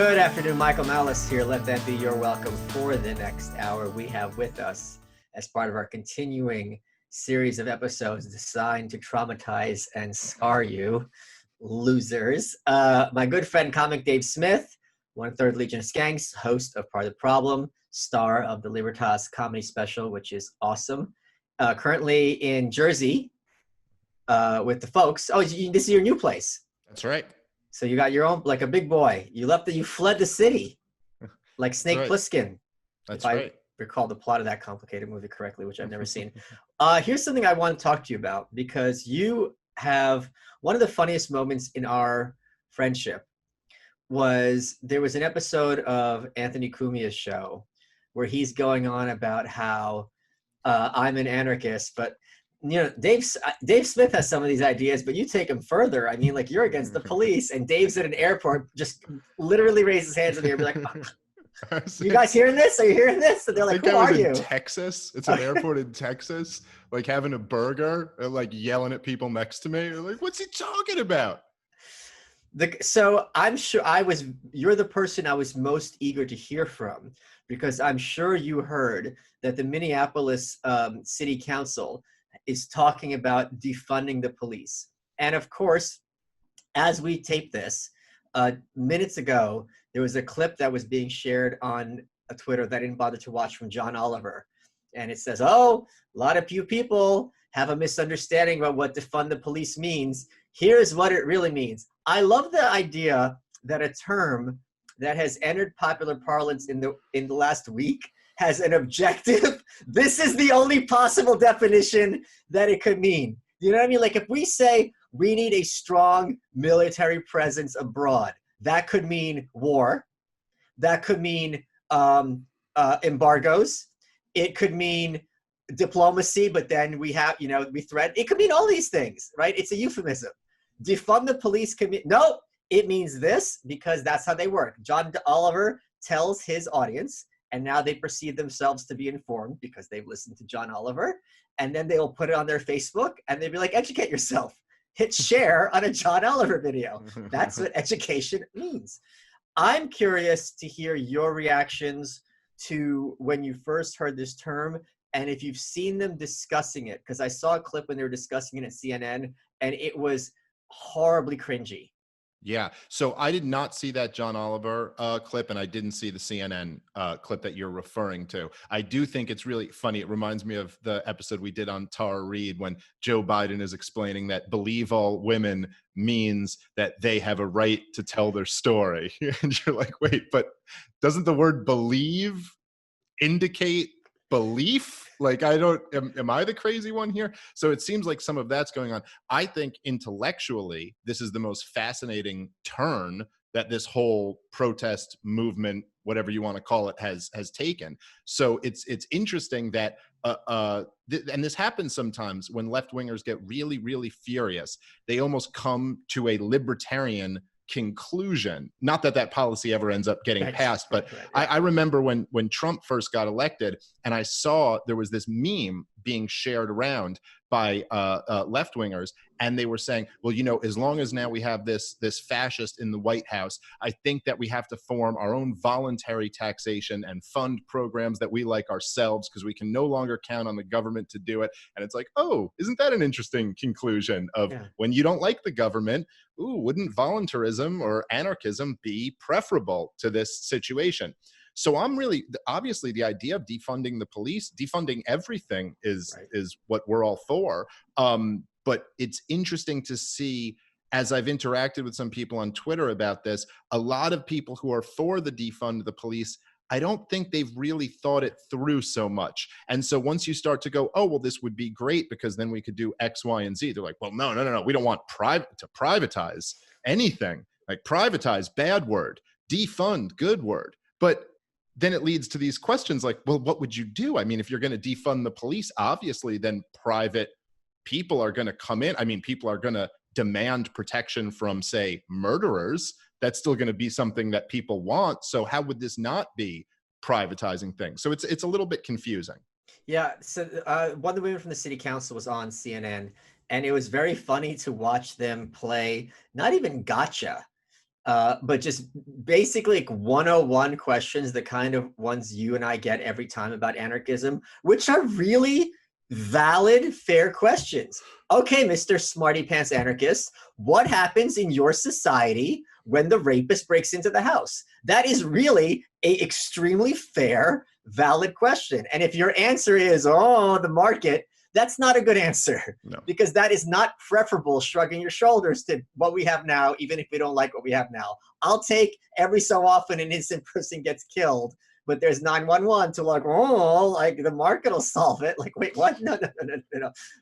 Good afternoon, Michael Malice here. Let that be your welcome for the next hour. We have with us, as part of our continuing series of episodes designed to traumatize and scar you, losers, my good friend comic Dave Smith, 1/3 Legion of Skanks, host of Part of the Problem, star of the Libertas comedy special, which is awesome. Currently in Jersey with the folks. Oh, this is your new place. That's right. So you got your own, like a big boy. You fled the city, like Snake Plissken. That's if right. I recall the plot of that complicated movie correctly, which I've never seen. Here's something I want to talk to you about, because you have one of the funniest moments in our friendship there was an episode of Anthony Cumia's show where he's going on about how I'm an anarchist, but you know, Dave Smith has some of these ideas, but you take them further. I mean, like, you're against the police, and Dave's at an airport, just literally raises his hands in the air, be like, "You guys hearing this? Are you hearing this?" And they're like, "Who are you?" In Texas. It's an airport in Texas, like having a burger, and like yelling at people next to me. They're like, "What's he talking about?" So I'm sure you're the person I was most eager to hear from, because I'm sure you heard that the Minneapolis City Council is talking about defunding the police. And of course, as we tape this, minutes ago, there was a clip that was being shared on Twitter that I didn't bother to watch, from John Oliver. And it says, "Oh, a lot of you people have a misunderstanding about what defund the police means. Here's what it really means." I love the idea that a term that has entered popular parlance in the last week has an objective. This is the only possible definition that it could mean. You know what I mean? Like, if we say we need a strong military presence abroad, that could mean war. That could mean embargoes. It could mean diplomacy, but then we threaten. It could mean all these things, right? It's a euphemism. Defund the police could mean, no, it means this, because that's how they work. John Oliver tells his audience, and now they perceive themselves to be informed because they've listened to John Oliver, and then they'll put it on their Facebook, and they'll be like, "Educate yourself. Hit share on a John Oliver video." That's what education means. I'm curious to hear your reactions to when you first heard this term, and if you've seen them discussing it, because I saw a clip when they were discussing it at CNN, and it was horribly cringy. Yeah. So I did not see that John Oliver clip, and I didn't see the CNN clip that you're referring to. I do think it's really funny. It reminds me of the episode we did on Tara Reid, when Joe Biden is explaining that believe all women means that they have a right to tell their story. And you're like, wait, but doesn't the word believe indicate belief? Like, am I the crazy one here? So it seems like some of that's going on. I think intellectually, this is the most fascinating turn that this whole protest movement, whatever you want to call it, has taken. So it's interesting that, and this happens sometimes when left-wingers get really, really furious. They almost come to a libertarian conclusion. Not that policy ever ends up getting passed, but I remember when Trump first got elected, and I saw there was this meme being shared around by left-wingers, and they were saying, well, you know, as long as now we have this fascist in the White House, I think that we have to form our own voluntary taxation and fund programs that we like ourselves, because we can no longer count on the government to do it. And it's like, oh, isn't that an interesting conclusion of when you don't like the government, wouldn't voluntarism or anarchism be preferable to this situation? So I'm really, obviously, the idea of defunding the police, defunding everything is what we're all for. But it's interesting to see, as I've interacted with some people on Twitter about this, a lot of people who are for the defund the police, I don't think they've really thought it through so much. And so once you start to go, oh, well, this would be great because then we could do X, Y, and Z, they're like, well, no. We don't want to privatize anything. Like, privatize, bad word. Defund, good word. But then it leads to these questions like, well, what would you do? I mean, if you're going to defund the police, obviously then private people are going to come in. I mean, people are going to demand protection from, say, murderers. That's still going to be something that people want. So how would this not be privatizing things? So it's a little bit confusing. Yeah. So one of the women from the city council was on CNN, and it was very funny to watch them play, not even gotcha, but just basically like 101 questions, the kind of ones you and I get every time about anarchism, which are really valid, fair questions. Okay, Mr. Smarty Pants Anarchist, what happens in your society when the rapist breaks into the house? That is really a extremely fair, valid question. And if your answer is, oh, the market, that's not a good answer. No. Because that is not preferable shrugging your shoulders to what we have now, even if we don't like what we have now. I'll take every so often an innocent person gets killed, but there's 911 to like, oh, like the market will solve it. Like, wait, what? No.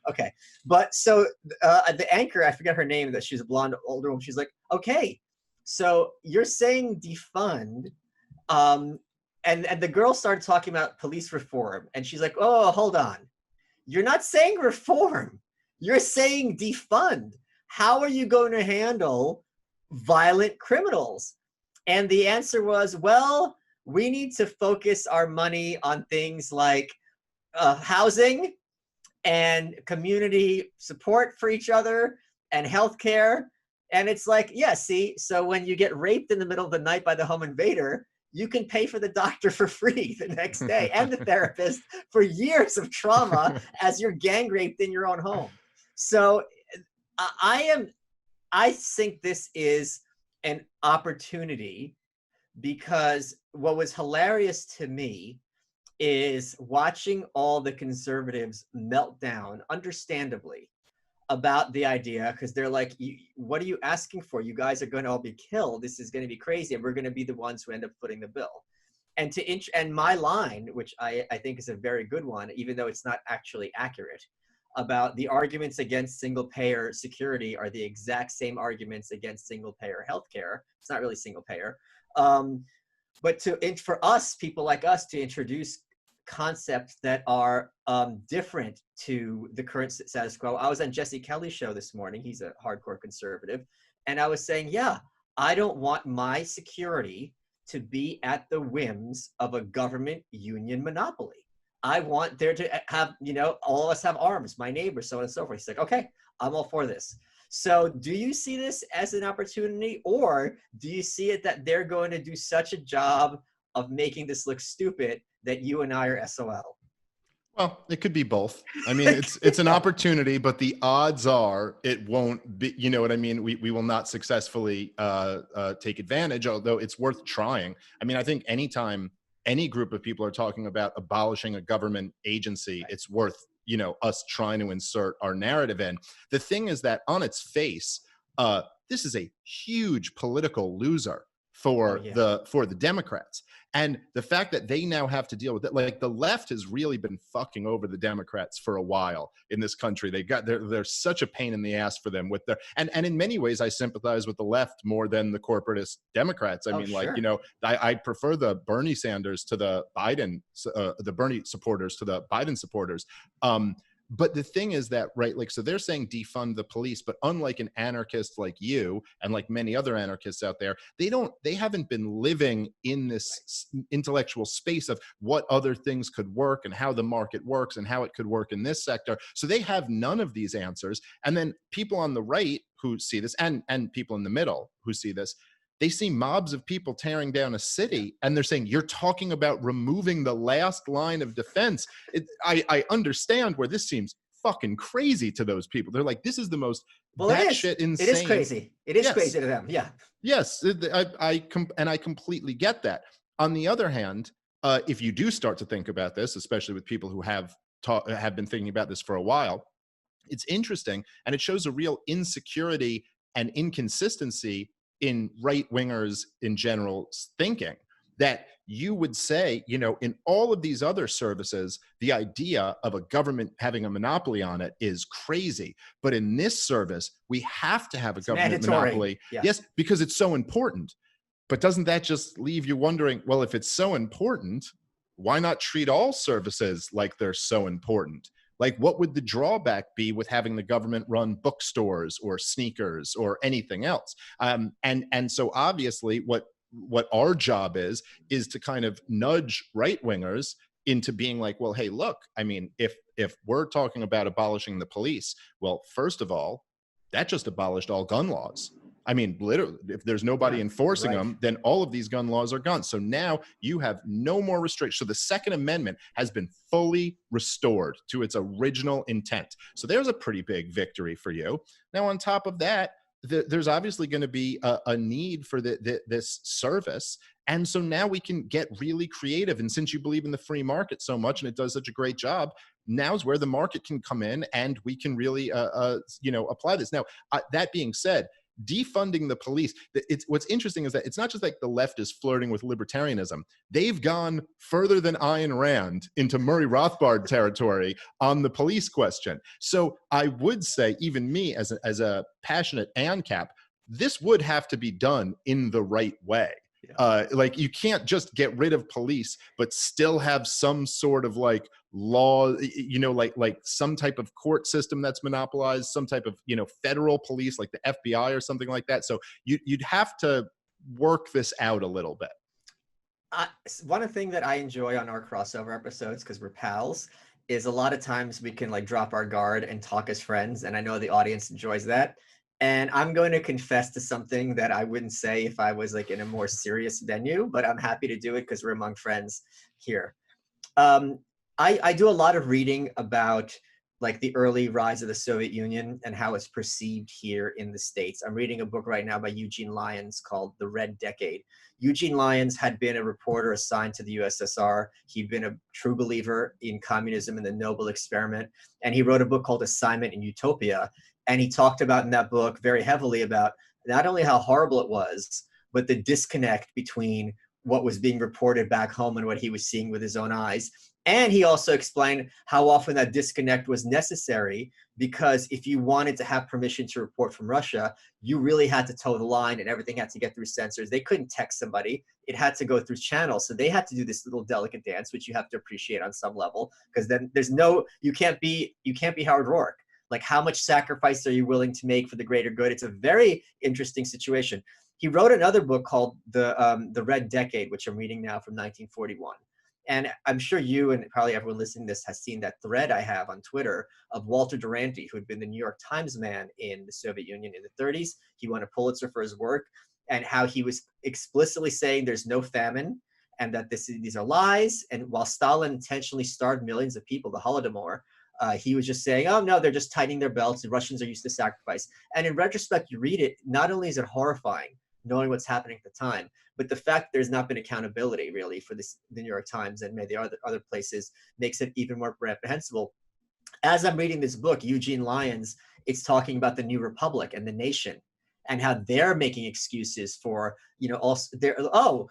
Okay. But so the anchor, I forget her name, that she's a blonde older woman. She's like, okay, so you're saying defund. And the girl started talking about police reform. And she's like, oh, hold on. You're not saying reform. You're saying defund. How are you going to handle violent criminals? And the answer was, well, we need to focus our money on things like housing and community support for each other and healthcare. And it's like, yeah, see, so when you get raped in the middle of the night by the home invader, you can pay for the doctor for free the next day and the therapist for years of trauma as you're gang raped in your own home. So I think this is an opportunity, because what was hilarious to me is watching all the conservatives melt down, understandably, about the idea, because they're like, what are you asking for? You guys are going to all be killed. This is going to be crazy, and we're going to be the ones who end up footing the bill. And and my line, which I think is a very good one, even though it's not actually accurate, about the arguments against single payer security are the exact same arguments against single payer healthcare. It's not really single payer. But for us, people like us, to introduce concepts that are different to the current status quo. I was on Jesse Kelly's show this morning. He's a hardcore conservative. And I was saying, yeah, I don't want my security to be at the whims of a government union monopoly. I want there to have, all of us have arms, my neighbors, so on and so forth. He's like, okay, I'm all for this. So do you see this as an opportunity, or do you see it that they're going to do such a job of making this look stupid that you and I are SOL? Well, it could be both. I mean, it's an opportunity, but the odds are it won't be, you know what I mean? We will not successfully take advantage, although it's worth trying. I mean, I think anytime any group of people are talking about abolishing a government agency, it's worth, us trying to insert our narrative in. The thing is that on its face, this is a huge political loser for the Democrats. And the fact that they now have to deal with it, like the left has really been fucking over the Democrats for a while in this country. They're such a pain in the ass for them with their, and in many ways I sympathize with the left more than the corporatist Democrats. I mean, sure. I prefer the Bernie Sanders to the Biden, the Bernie supporters to the Biden supporters. But the thing is that, right, like, so they're saying defund the police, but unlike an anarchist like you and like many other anarchists out there, they haven't been living in this intellectual space of what other things could work and how the market works and how it could work in this sector. So they have none of these answers. And then people on the right who see this, and people in the middle who see this, they see mobs of people tearing down a city, and they're saying, you're talking about removing the last line of defense. I understand where this seems fucking crazy to those people. They're like, this is the most batshit insane. It is crazy. It is crazy to them. Yeah. Yes, I completely get that. On the other hand, if you do start to think about this, especially with people who have been thinking about this for a while, it's interesting, and it shows a real insecurity and inconsistency in right-wingers in general thinking, that you would say, in all of these other services, the idea of a government having a monopoly on it is crazy. But in this service, we have to have a government monopoly. Yes, because it's so important. But doesn't that just leave you wondering, well, if it's so important, why not treat all services like they're so important? Like, what would the drawback be with having the government run bookstores or sneakers or anything else? And so obviously what our job is to kind of nudge right-wingers into being like, well, hey, look, I mean, if we're talking about abolishing the police, well, first of all, that just abolished all gun laws. I mean, literally, if there's nobody enforcing right. them, then all of these gun laws are gone. So now you have no more restrictions. So the Second Amendment has been fully restored to its original intent. So there's a pretty big victory for you. Now, on top of that, there's obviously going to be a need for this service. And so now we can get really creative. And since you believe in the free market so much and it does such a great job, now's where the market can come in and we can really, apply this. Now, that being said, defunding the police, it's what's interesting is that it's not just like the left is flirting with libertarianism. They've gone further than Ayn Rand into Murray Rothbard territory on the police question. So I would say, even me as a passionate ANCAP, this would have to be done in the right way. Like, you can't just get rid of police but still have some sort of like law, like some type of court system that's monopolized, some type of federal police like the FBI or something like that. So you'd have to work this out a little bit. One thing that I enjoy on our crossover episodes, because we're pals, is a lot of times we can like drop our guard and talk as friends, and I know the audience enjoys that. And I'm going to confess to something that I wouldn't say if I was like in a more serious venue, but I'm happy to do it because we're among friends here. I do a lot of reading about like the early rise of the Soviet Union and how it's perceived here in the States. I'm reading a book right now by Eugene Lyons called The Red Decade. Eugene Lyons had been a reporter assigned to the USSR. He'd been a true believer in communism and the noble experiment. And he wrote a book called Assignment in Utopia. And he talked about in that book very heavily about not only how horrible it was, but the disconnect between what was being reported back home and what he was seeing with his own eyes. And he also explained how often that disconnect was necessary, because if you wanted to have permission to report from Russia, you really had to toe the line and everything had to get through censors. They couldn't text somebody. It had to go through channels. So they had to do this little delicate dance, which you have to appreciate on some level, because then you can't be Howard Rourke. Like, how much sacrifice are you willing to make for the greater good? It's a very interesting situation. He wrote another book called The Red Decade, which I'm reading now, from 1941. And I'm sure you and probably everyone listening to this has seen that thread I have on Twitter of Walter Duranty, who had been the New York Times man in the Soviet Union in the 30s. He won a Pulitzer for his work, and how he was explicitly saying there's no famine and that these are lies. And while Stalin intentionally starved millions of people, the Holodomor, he was just saying, oh, no, they're just tightening their belts. The Russians are used to sacrifice. And in retrospect, you read it, not only is it horrifying, knowing what's happening at the time, but the fact there's not been accountability really for the New York Times and maybe other places makes it even more reprehensible. As I'm reading this book, Eugene Lyons, it's talking about the New Republic and the nation and how they're making excuses for, also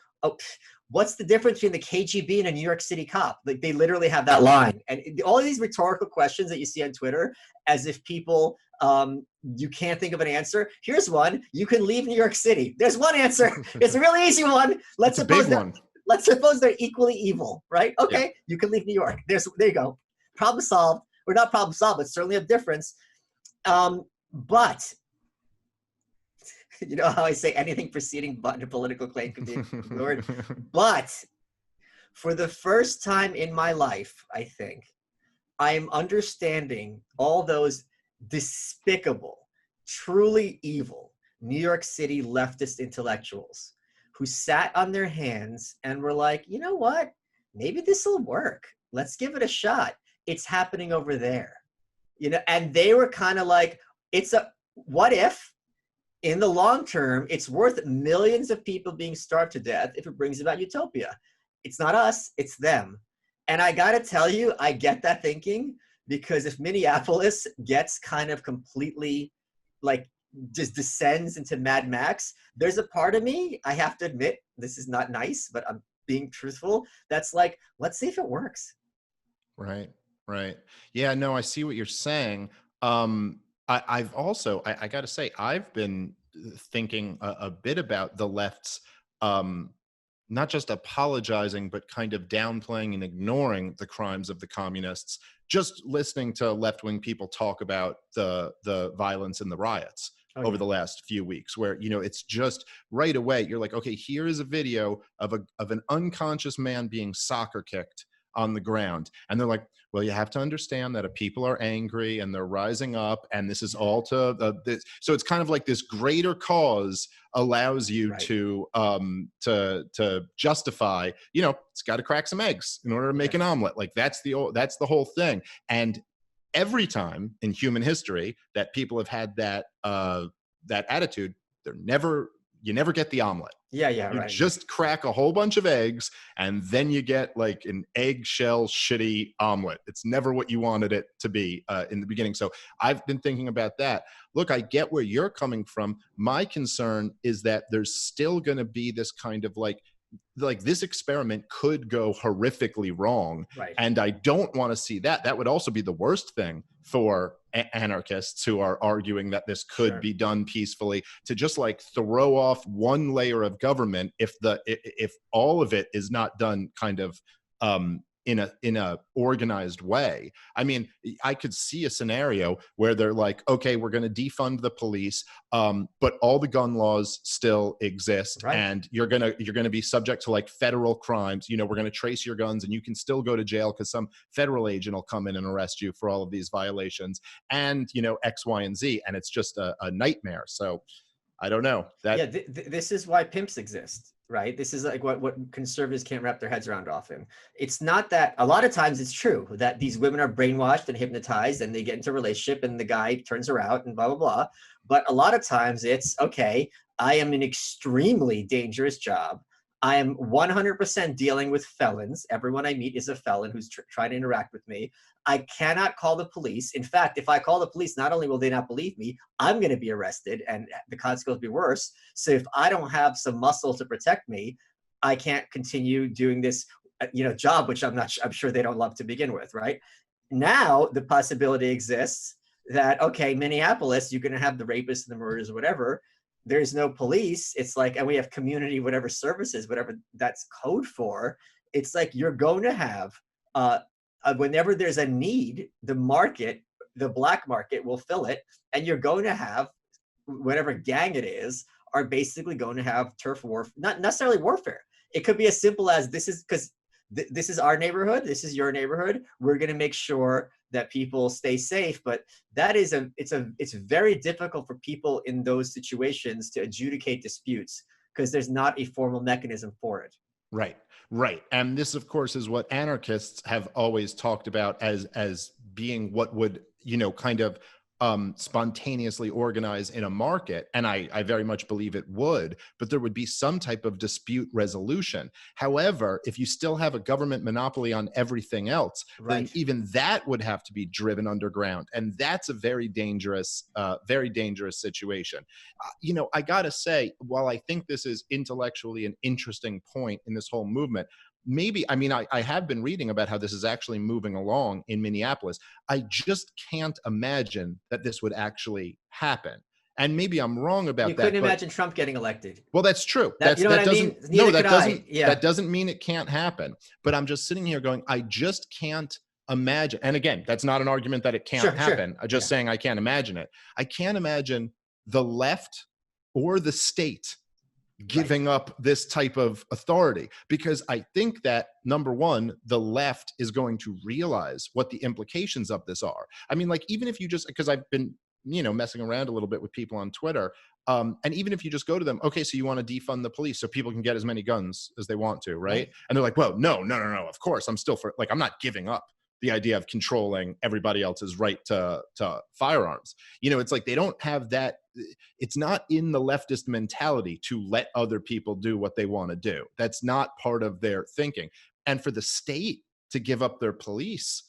what's the difference between the KGB and a New York City cop? Like, they literally have that line. And all of these rhetorical questions that you see on Twitter, as if people, you can't think of an answer. Here's one: you can leave New York City. There's one answer. It's a really easy one. Let's suppose they're equally evil, right? Okay, yeah. You can leave New York. There you go. Problem solved. Or not problem solved, but certainly a difference. But you know how I say anything preceding but a political claim can be ignored. But for the first time in my life, I think, I am understanding all those despicable, truly evil New York City leftist intellectuals who sat on their hands and were like, you know what? Maybe this will work. Let's give it a shot. It's happening over there. And they were kind of like, what if in the long term, it's worth millions of people being starved to death if it brings about utopia? It's not us, it's them. And I got to tell you, I get that thinking, because if Minneapolis gets kind of completely like just descends into Mad Max, there's a part of me, I have to admit, this is not nice, but I'm being truthful, that's like, let's see if it works. Right. Yeah, no, I see what you're saying. I've also, I got to say, I've been thinking a bit about the left's not just apologizing, but kind of downplaying and ignoring the crimes of the communists. Just listening to left-wing people talk about the violence and the riots over the last few weeks, where it's just right away you're like, okay, here is a video of an unconscious man being soccer kicked on the ground. And they're like, well, you have to understand that if people are angry and they're rising up, and this is all to this. So it's kind of like this greater cause allows you to justify, it's got to crack some eggs in order to make an omelet. Like that's the whole thing. And every time in human history that people have had that attitude, you never get the omelet. You just crack a whole bunch of eggs, and then you get like an eggshell shitty omelet. It's never what you wanted it to be in the beginning. So I've been thinking about that. Look, I get where you're coming from. My concern is that there's still going to be this kind of like this experiment could go horrifically wrong. And I don't want to see that. That would also be the worst thing for anarchists who are arguing that this could be done peacefully, to just like throw off one layer of government if all of it is not done kind of in a organized way. I mean, I could see a scenario where they're like, okay, we're going to defund the police, but all the gun laws still exist, and you're going to be subject to like federal crimes. We're going to trace your guns, and you can still go to jail because some federal agent will come in and arrest you for all of these violations, and X, Y, and Z, and it's just a nightmare. So I don't know that. This is why pimps exist. Right. This is like what conservatives can't wrap their heads around often. It's not that a lot of times it's true that these women are brainwashed and hypnotized and they get into a relationship and the guy turns her out and blah, blah, blah. But a lot of times it's, okay, I am an extremely dangerous job. I am 100% dealing with felons. Everyone I meet is a felon who's trying to interact with me. I cannot call the police. In fact, if I call the police, not only will they not believe me, I'm going to be arrested and the consequence will be worse. So if I don't have some muscle to protect me, I can't continue doing this, job, which I'm sure they don't love to begin with, right? Now the possibility exists that, okay, Minneapolis, you're going to have the rapists and the murders or whatever. There's no police. It's like, and we have community, whatever services, whatever that's code for. It's like you're going to have, whenever there's a need, the black market will fill it. And you're going to have, whatever gang it is, are basically going to have turf war, not necessarily warfare. It could be as simple as this is our neighborhood. This is your neighborhood. We're going to make sure that people stay safe. But that is it's very difficult for people in those situations to adjudicate disputes because there's not a formal mechanism for it. Right. And this, of course, is what anarchists have always talked about as being what would, kind of spontaneously organize in a market. And I very much believe it would, but there would be some type of dispute resolution. However, if you still have a government monopoly on everything else, then even that would have to be driven underground. And that's a very dangerous situation. I gotta say, while I think this is intellectually an interesting point in this whole movement, I have been reading about how this is actually moving along in Minneapolis. I just can't imagine that this would actually happen. And maybe I'm wrong about that. You couldn't imagine Trump getting elected. Well, that's true. That doesn't mean it can't happen. But I'm just sitting here going, I just can't imagine. And again, that's not an argument that it can't happen. I'm just saying I can't imagine it. I can't imagine the left or the state giving up this type of authority, because I think that, number one, the left is going to realize what the implications of this are. I mean, like, even if you just, because I've been, messing around a little bit with people on Twitter, and even if you just go to them, okay, so you want to defund the police so people can get as many guns as they want to, right? And they're like, well, no, of course, I'm still for, like, I'm not giving up the idea of controlling everybody else's right to firearms. It's like they don't have that. It's not in the leftist mentality to let other people do what they want to do. That's not part of their thinking. And for the state to give up their police,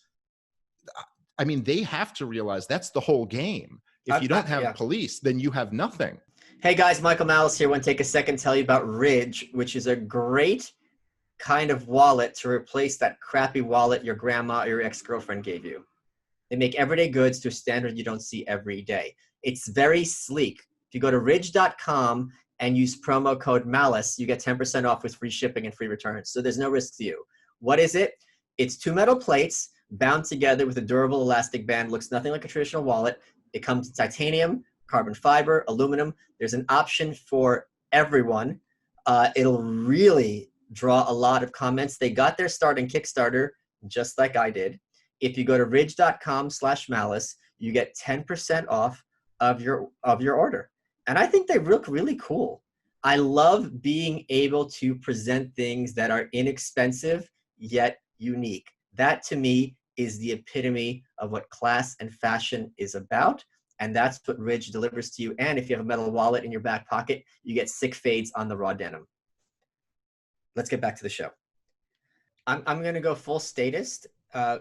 I mean, they have to realize that's the whole game. If you don't have police, then you have nothing. Hey guys, Michael Malice here. I want to take a second to tell you about Ridge, which is a great kind of wallet to replace that crappy wallet your grandma or your ex-girlfriend gave you. They make everyday goods to a standard you don't see every day. It's very sleek. If you go to ridge.com and use promo code MALICE, you get 10% off with free shipping and free returns. So there's no risk to you. What is it? It's 2 metal plates bound together with a durable elastic band. Looks nothing like a traditional wallet. It comes in titanium, carbon fiber, aluminum. There's an option for everyone. It'll really draw a lot of comments. They got their start in Kickstarter just like I did. If you go to ridge.com/malice, you get 10% off of your order. And I think they look really cool. I love being able to present things that are inexpensive yet unique. That to me is the epitome of what class and fashion is about. And that's what Ridge delivers to you. And if you have a metal wallet in your back pocket, you get 6 fades on the raw denim. Let's get back to the show. I'm going to go full statist.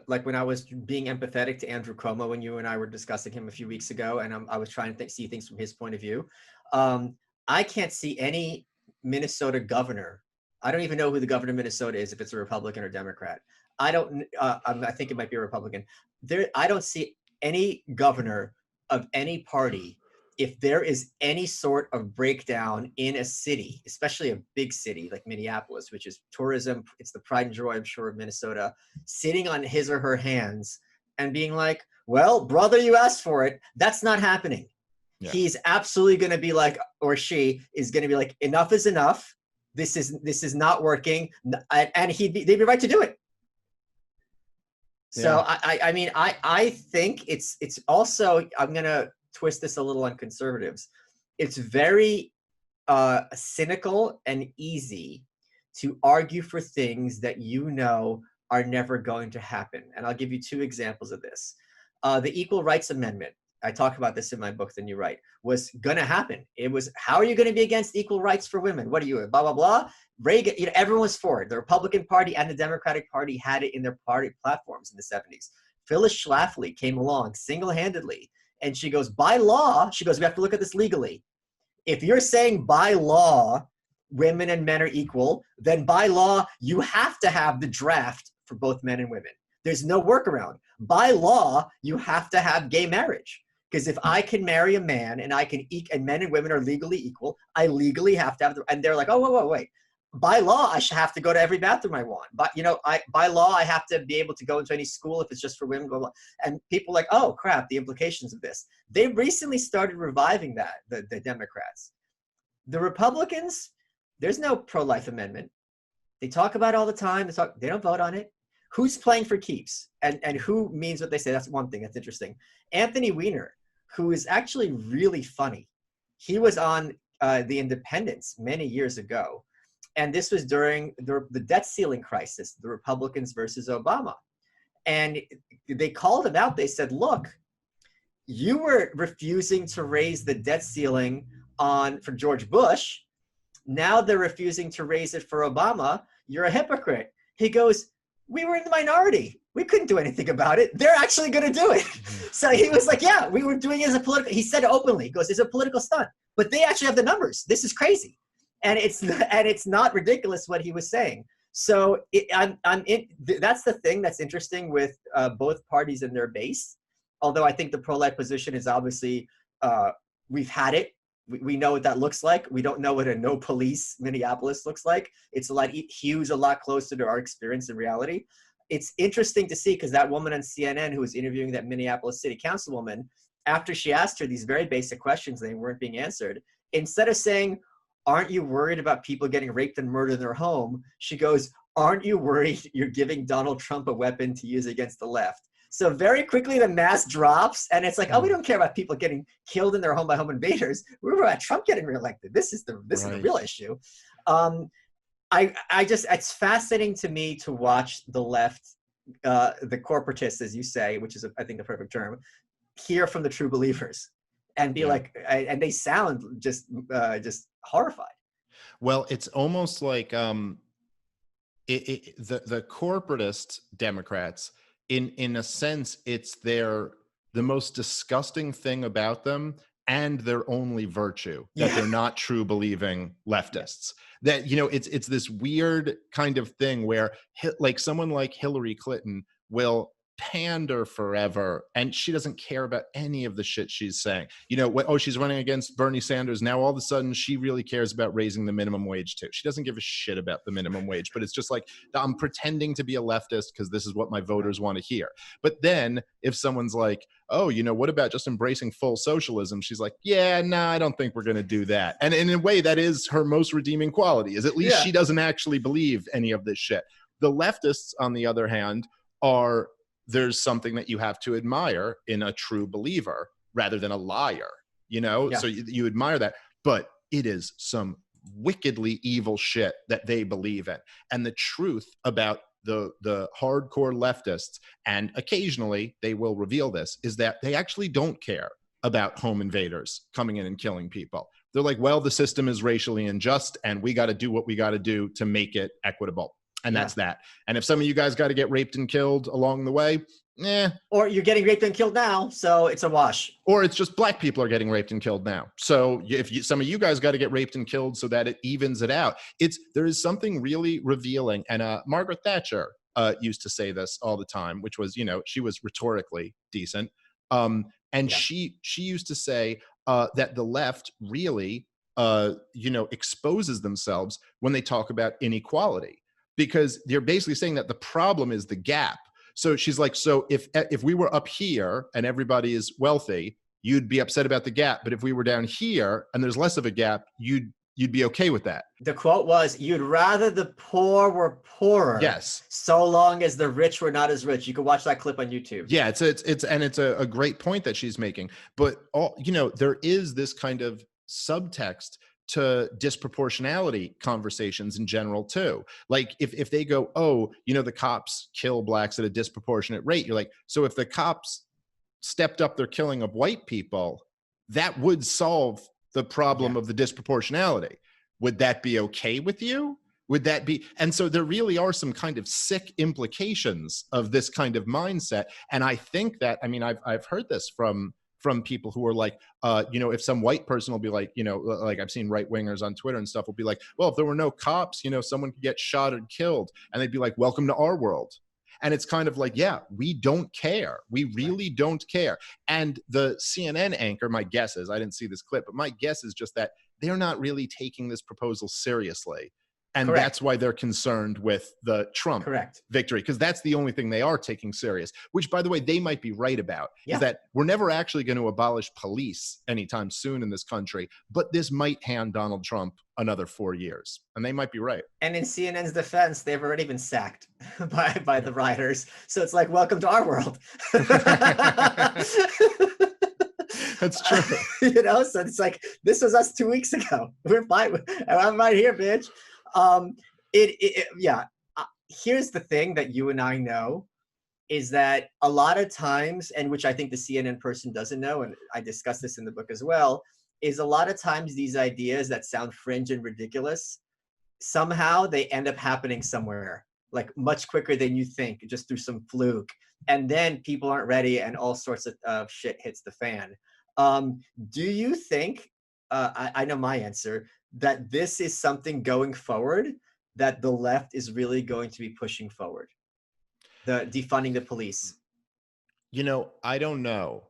Like when I was being empathetic to Andrew Cuomo when you and I were discussing him a few weeks ago, and I was trying to see things from his point of view. I can't see any Minnesota governor. I don't even know who the governor of Minnesota is, if it's a Republican or Democrat. I think it might be a Republican. I don't see any governor of any party, if there is any sort of breakdown in a city, especially a big city like Minneapolis, which is tourism, it's the pride and joy, I'm sure, of Minnesota, sitting on his or her hands and being like, well, brother, you asked for it. That's not happening. Yeah. He's absolutely going to be like, or she is going to be like, enough is enough. This is not working. And they'd be right to do it. So yeah. I mean, I think it's also, I'm going to twist this a little on conservatives. It's very cynical and easy to argue for things that you know are never going to happen. And I'll give you 2 examples of this. The Equal Rights Amendment, I talk about this in my book, The New Right, was going to happen. It was, how are you going to be against equal rights for women? What are you, blah, blah, blah? Reagan, everyone was for it. The Republican Party and the Democratic Party had it in their party platforms in the 70s. Phyllis Schlafly came along single-handedly, and she goes, by law, she goes, we have to look at this legally. If you're saying by law, women and men are equal, then by law, you have to have the draft for both men and women. There's no workaround. By law, you have to have gay marriage. Because if I can marry a man and and men and women are legally equal, I legally have to have and they're like, oh, wait. By law, I should have to go to every bathroom I want. But by law, I have to be able to go into any school if it's just for women, blah, blah. And people are like, oh crap, the implications of this. They recently started reviving that, the Democrats. The Republicans, there's no pro-life amendment. They talk about it all the time. They don't vote on it. Who's playing for keeps? And who means what they say? That's one thing that's interesting. Anthony Weiner, who is actually really funny. He was on The Independents many years ago. And this was during the debt ceiling crisis, the Republicans versus Obama. And they called him out. They said, look, you were refusing to raise the debt ceiling for George Bush. Now they're refusing to raise it for Obama. You're a hypocrite. He goes, we were in the minority. We couldn't do anything about it. They're actually going to do it. So he was like, yeah, we were doing it as a political, he said it openly. He goes, it's a political stunt. But they actually have the numbers. This is crazy. And it's not ridiculous what he was saying. So that's the thing that's interesting with both parties and their base. Although I think the pro-life position is obviously, we've had it. We know what that looks like. We don't know what a no police Minneapolis looks like. It's a lot closer to our experience in reality. It's interesting to see because that woman on CNN who was interviewing that Minneapolis city councilwoman, after she asked her these very basic questions, they weren't being answered. Instead of saying, aren't you worried about people getting raped and murdered in their home? She goes, aren't you worried you're giving Donald Trump a weapon to use against the left? So very quickly the mask drops and it's like, oh, we don't care about people getting killed in their home by home invaders. We were about Trump getting reelected. This is the real issue. It's fascinating to me to watch the left, the corporatists, as you say, which is I think the perfect term, hear from the true believers and be like, and they sound just horrified. Well, it's almost like the corporatist Democrats, in a sense, it's the most disgusting thing about them and their only virtue, that they're not true believing leftists. That, it's this weird kind of thing where like someone like Hillary Clinton will pander forever and she doesn't care about any of the shit she's saying. She's running against Bernie Sanders. Now all of a sudden she really cares about raising the minimum wage too. She doesn't give a shit about the minimum wage, but it's just like, I'm pretending to be a leftist because this is what my voters want to hear. But then if someone's like, oh, what about just embracing full socialism? She's like, yeah, no, I don't think we're going to do that. And in a way, that is her most redeeming quality, is at least she doesn't actually believe any of this shit. The leftists, on the other hand, are, there's something that you have to admire in a true believer rather than a liar, you know? Yeah. So you admire that, but it is some wickedly evil shit that they believe in. And the truth about the hardcore leftists, and occasionally they will reveal this, is that they actually don't care about home invaders coming in and killing people. They're like, well, the system is racially unjust and we got to do what we got to do to make it equitable. And Yeah. that's that. And if some of you guys got to get raped and killed along the way, Or you're getting raped and killed now, so it's a wash. or it's just black people are getting raped and killed now. So if some of you guys got to get raped and killed so that it evens it out, there is something really revealing. And Margaret Thatcher used to say this all the time, which was, she was rhetorically decent. And Yeah. she used to say that the left really, exposes themselves when they talk about inequality, because they're basically saying that the problem is the gap. So she's like, so if we were up here and everybody is wealthy, you'd be upset about the gap. But if we were down here and there's less of a gap, you'd be okay with that. The quote was, you'd rather the poor were poorer. Yes. So long as the rich were not as rich. You can watch that clip on YouTube. Yeah, it's a great point that she's making. But there is this kind of subtext to disproportionality conversations in general too. Like if they go, oh, the cops kill blacks at a disproportionate rate, you're like, so if the cops stepped up their killing of white people, that would solve the problem of the disproportionality. Would that be okay with you? Would that be? And so there really are some kind of sick implications of this kind of mindset. And I think that, I've heard this from people who are like, if some white person will be like, like I've seen right wingers on Twitter and stuff will be like, well, if there were no cops, someone could get shot or killed. And they'd be like, welcome to our world. And it's kind of like, yeah, we don't care. We really don't care. And the CNN anchor, my guess is, I didn't see this clip, but my guess is just that they're not really taking this proposal seriously. And that's why they're concerned with the Trump victory, because that's the only thing they are taking serious, which, by the way, they might be right about, is that we're never actually going to abolish police anytime soon in this country, but this might hand Donald Trump another 4 years. And they might be right. And in CNN's defense, they've already been sacked by the rioters. So it's like, welcome to our world. That's true. So it's like, this was us 2 weeks ago. We're fine. I'm right here, bitch. Here's the thing that you and I know is that a lot of times, and which I think the CNN person doesn't know, and I discuss this in the book as well, is a lot of times these ideas that sound fringe and ridiculous, somehow they end up happening somewhere, like much quicker than you think, just through some fluke. And then people aren't ready and all sorts of shit hits the fan. Do you think, I know my answer, that this is something going forward that the left is really going to be pushing forward? The defunding the police. I don't know.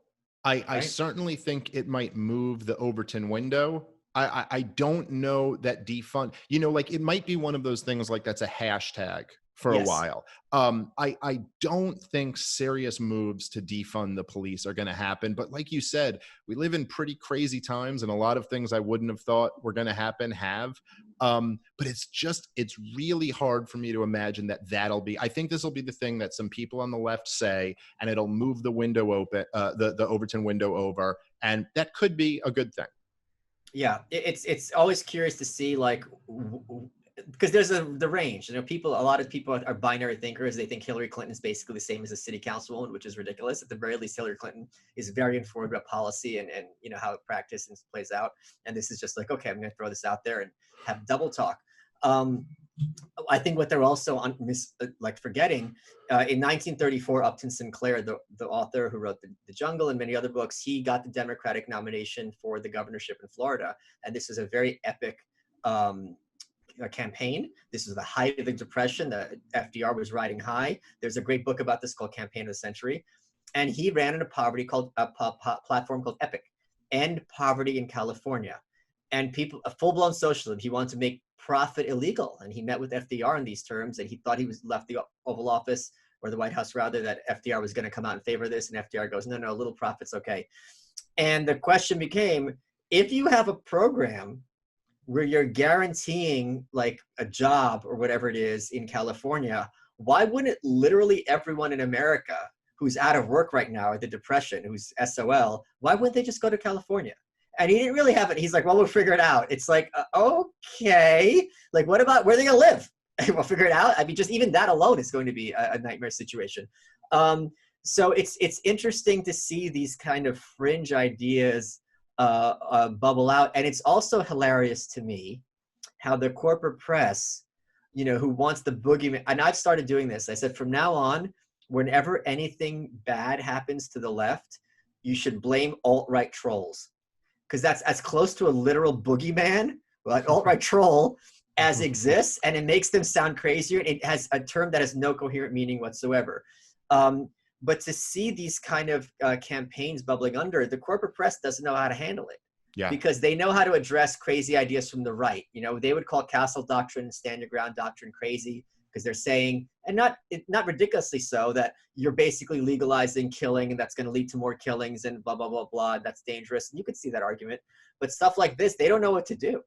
I certainly think it might move the Overton window. I don't know that defund, like it might be one of those things like that's a hashtag for a while. I don't think serious moves to defund the police are going to happen. But like you said, we live in pretty crazy times, and a lot of things I wouldn't have thought were going to happen have. But it's really hard for me to imagine that'll be. I think this will be the thing that some people on the left say, and it'll move the window open, the Overton window over, and that could be a good thing. Yeah, it's always curious to see, like, because there's the range. A lot of people are binary thinkers. They think Hillary Clinton is basically the same as a city councilwoman, which is ridiculous. At the very least, Hillary Clinton is very informed about policy and how it practices and plays out. And this is just like, okay, I'm going to throw this out there and have double talk. I think what they're also forgetting, in 1934, Upton Sinclair, the author who wrote The Jungle and many other books, he got the Democratic nomination for the governorship in Florida. And this is a very epic campaign. This is the height of the Depression. The FDR was riding high. There's a great book about this called Campaign of the Century. And he ran in a platform called EPIC, End Poverty in California. And a full-blown socialism. He wanted to make profit illegal. And he met with FDR in these terms, and he thought he was left the Oval Office, or the White House rather, that FDR was going to come out in favor of this. And FDR goes, no, little profit's okay. And the question became, if you have a program where you're guaranteeing like a job or whatever it is in California, why wouldn't literally everyone in America who's out of work right now, or the depression, who's SOL, why wouldn't they just go to California? And he didn't really have it. He's like, well, we'll figure it out. It's like, okay, like, what about where are they gonna live? We'll figure it out. I mean, just even that alone is going to be a nightmare situation. So it's interesting to see these kind of fringe ideas bubble out. And it's also hilarious to me how the corporate press, you know, who wants the boogeyman, and I've started doing this. I said, from now on, whenever anything bad happens to the left, you should blame alt-right trolls, because that's as close to a literal boogeyman, like alt-right troll, as exists, and it makes them sound crazier. It has a term that has no coherent meaning whatsoever. But to see these kind of campaigns bubbling under, the corporate press doesn't know how to handle it. Yeah. Because they know how to address crazy ideas from the right. You know, they would call castle doctrine and stand your ground doctrine crazy, because they're saying, and not ridiculously so, that you're basically legalizing killing and that's going to lead to more killings and blah, blah, blah, blah. That's dangerous. And you could see that argument. But stuff like this, they don't know what to do.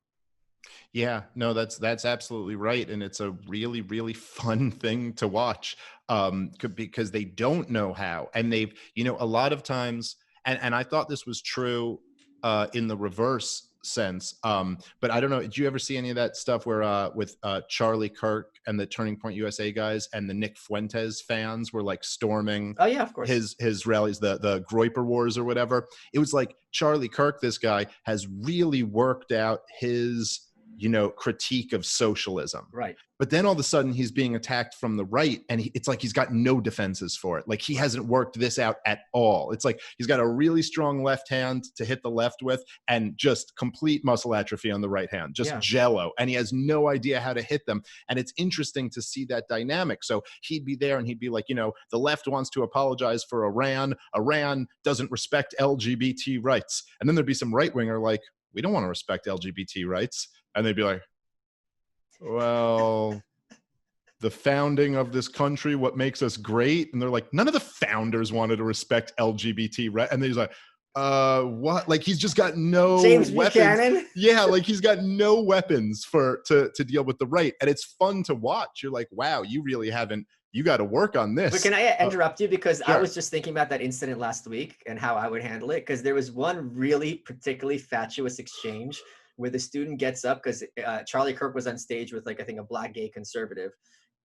Yeah, no, that's absolutely right. And it's a really, really fun thing to watch because they don't know how. And they've, you know, a lot of times, and I thought this was true in the reverse sense. But I don't know, did you ever see any of that stuff where with Charlie Kirk and the Turning Point USA guys and the Nick Fuentes fans were like storming oh, yeah, of course, his rallies, the Groyper Wars or whatever? It was like Charlie Kirk, this guy, has really worked out his, you know, critique of socialism. Right. But then all of a sudden he's being attacked from the right, and it's like he's got no defenses for it. Like he hasn't worked this out at all. It's like he's got a really strong left hand to hit the left with, and just complete muscle atrophy on the right hand, just jello. And he has no idea how to hit them. And it's interesting to see that dynamic. So he'd be there and he'd be like, you know, the left wants to apologize for Iran. Iran doesn't respect LGBT rights. And then there'd be some right winger like, we don't want to respect LGBT rights. And they'd be like, well, the founding of this country, what makes us great? And they're like, none of the founders wanted to respect LGBT, right? And then he's like, what? Like he's just got no James weapons. Buchanan? Yeah, like he's got no weapons to deal with the right. And it's fun to watch. You're like, wow, you really haven't, you got to work on this. But can I interrupt you? Because sure. I was just thinking about that incident last week and how I would handle it. Because there was one really particularly fatuous exchange where the student gets up, because Charlie Kirk was on stage with, like, I think a black gay conservative.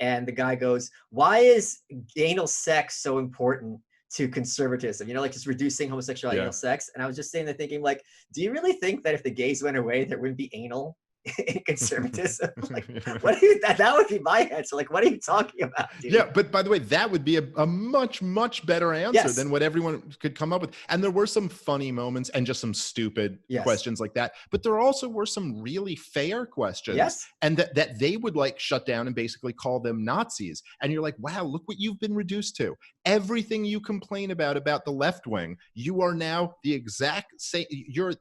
And the guy goes, why is anal sex so important to conservatism? You know, like just reducing homosexuality, anal sex. And I was just sitting there thinking, like, do you really think that if the gays went away, there wouldn't be anal in conservatism? Like, what do you, that would be my answer. Like, what are you talking about, dude? Yeah, but by the way, that would be a much, much better answer than what everyone could come up with. And there were some funny moments and just some stupid questions like that. But there also were some really fair questions. And that they would like shut down and basically call them Nazis. And you're like, wow, look what you've been reduced to. Everything you complain about the left wing, you are now the exact same. You're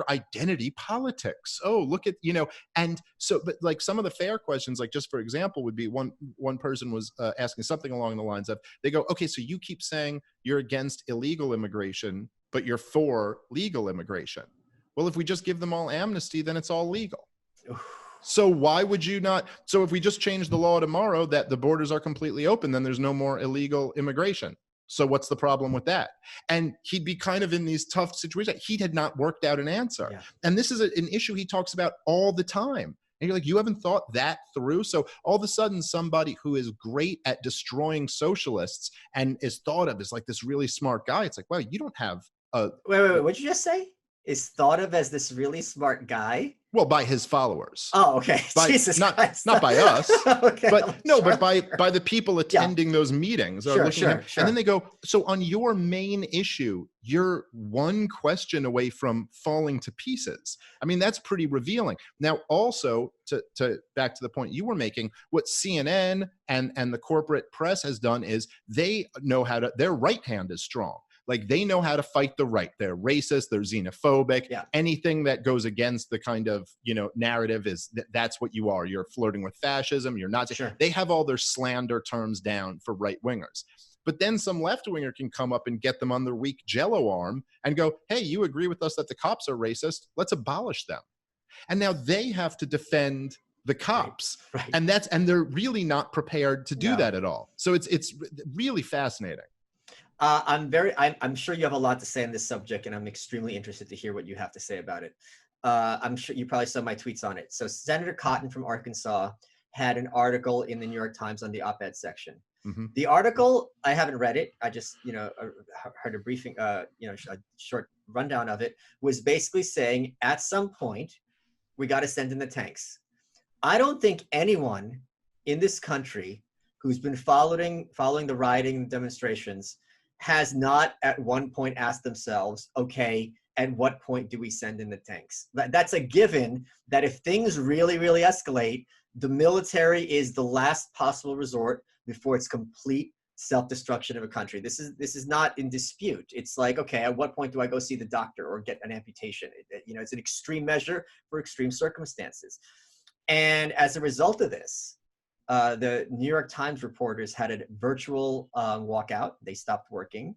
identity politics. Oh, look at, you know, and so, but like some of the fair questions, like just for example, would be one person was asking something along the lines of, they go, okay, so you keep saying you're against illegal immigration, but you're for legal immigration. Well, if we just give them all amnesty, then it's all legal. So why would you not? So if we just change the law tomorrow that the borders are completely open, then there's no more illegal immigration. So what's the problem with that? And he'd be kind of in these tough situations. He had not worked out an answer. And this is an issue he talks about all the time. And you're like, you haven't thought that through? So all of a sudden, somebody who is great at destroying socialists and is thought of as like this really smart guy, it's like, wow, you don't have a... Wait, what'd you just say? Is thought of as this really smart guy? Well, by his followers. Oh, okay. Jesus not Christ. Not by us, okay, but no, but by the people attending those meetings. Sure. And then they go, so on your main issue, you're one question away from falling to pieces. I mean, that's pretty revealing. Now, also, to back to the point you were making, what CNN and the corporate press has done is they know how to, their right hand is strong. Like they know how to fight the right. They're racist, they're xenophobic. Anything that goes against the kind of, you know, narrative is that's what you are. You're flirting with fascism, you're not. They have all their slander terms down for right wingers. But then some left winger can come up and get them on their weak jello arm and go, hey, you agree with us that the cops are racist? Let's abolish them. And now they have to defend the cops. Right. And they're really not prepared to do No. that at all. So it's really fascinating. I'm sure you have a lot to say on this subject, and I'm extremely interested to hear what you have to say about it. I'm sure you probably saw my tweets on it. So Senator Cotton from Arkansas had an article in the New York Times on the op-ed section. Mm-hmm. The article, I haven't read it. I just, heard a briefing, a short rundown of it, was basically saying at some point, we got to send in the tanks. I don't think anyone in this country who's been following the rioting demonstrations has not at one point asked themselves, okay, at what point do we send in the tanks? That's a given that if things really, really escalate, the military is the last possible resort before it's complete self-destruction of a country. This is not in dispute. It's like, okay, at what point do I go see the doctor or get an amputation? It's an extreme measure for extreme circumstances. And as a result of this, the New York Times reporters had a virtual walkout. They stopped working.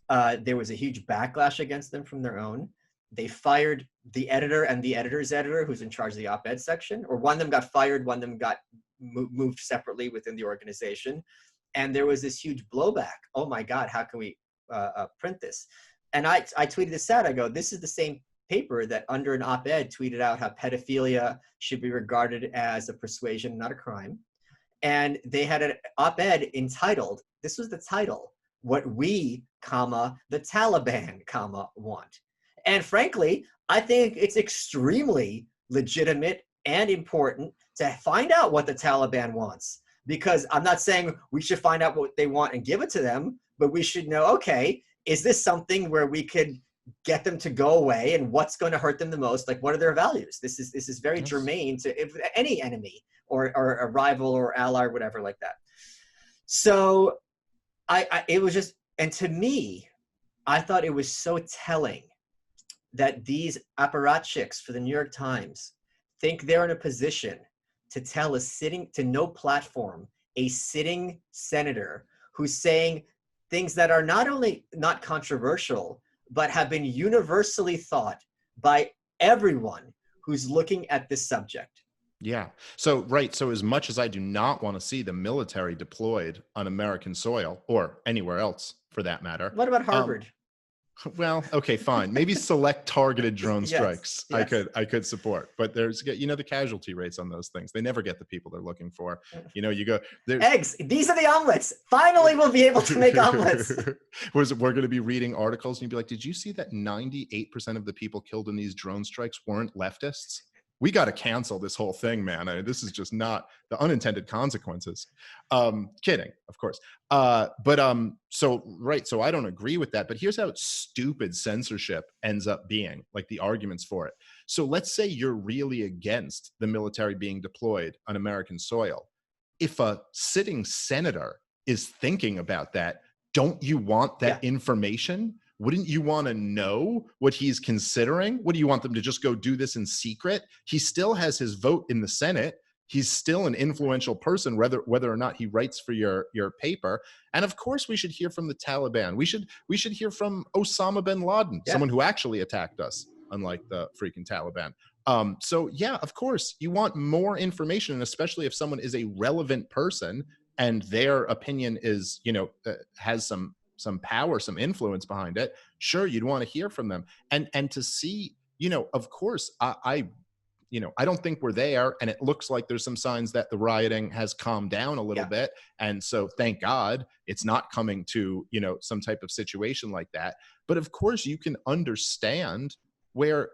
There was a huge backlash against them from their own. They fired the editor and the editor's editor, who's in charge of the op-ed section, or one of them got fired, one of them got moved separately within the organization. And there was this huge blowback. Oh my God, how can we print this? And I tweeted this out. I go, this is the same paper that under an op-ed tweeted out how pedophilia should be regarded as a persuasion, not a crime. And they had an op-ed entitled, this was the title, "What We, the Taliban, want." And frankly, I think it's extremely legitimate and important to find out what the Taliban wants. Because I'm not saying we should find out what they want and give it to them, but we should know, okay, is this something where we could get them to go away, and what's going to hurt them the most? Like, what are their values? This is very germane to any enemy or a rival or ally or whatever like that. So it was just, and to me, I thought it was so telling that these apparatchiks for the New York Times think they're in a position to tell to no platform, a sitting senator who's saying things that are not only not controversial, but have been universally thought by everyone who's looking at this subject. Yeah. So, right. So as much as I do not want to see the military deployed on American soil or anywhere else for that matter. What about Harvard? Well, okay, fine. Maybe select targeted drone strikes. Yes. I could support, but there's, the casualty rates on those things. They never get the people they're looking for. You go eggs. These are the omelets. Finally, we'll be able to make omelets. We're going to be reading articles and you'd be like, did you see that 98% of the people killed in these drone strikes weren't leftists? We got to cancel this whole thing, man. I mean, this is just not the unintended consequences. Kidding, of course. So I don't agree with that, but here's how stupid censorship ends up being, like the arguments for it. So let's say you're really against the military being deployed on American soil. If a sitting senator is thinking about that, don't you want that information? Wouldn't you want to know what he's considering? What do you want them to just go do this in secret? He still has his vote in the Senate. He's still an influential person, whether or not he writes for your paper. And of course, we should hear from the Taliban. We should hear from Osama bin Laden, someone who actually attacked us, unlike the freaking Taliban. So yeah, of course, you want more information, and especially if someone is a relevant person and their opinion is, has some power, some influence behind it. Sure, you'd want to hear from them, and to see, of course, I don't think we're there, and it looks like there's some signs that the rioting has calmed down a little bit, and so thank God it's not coming to some type of situation like that. But of course, you can understand where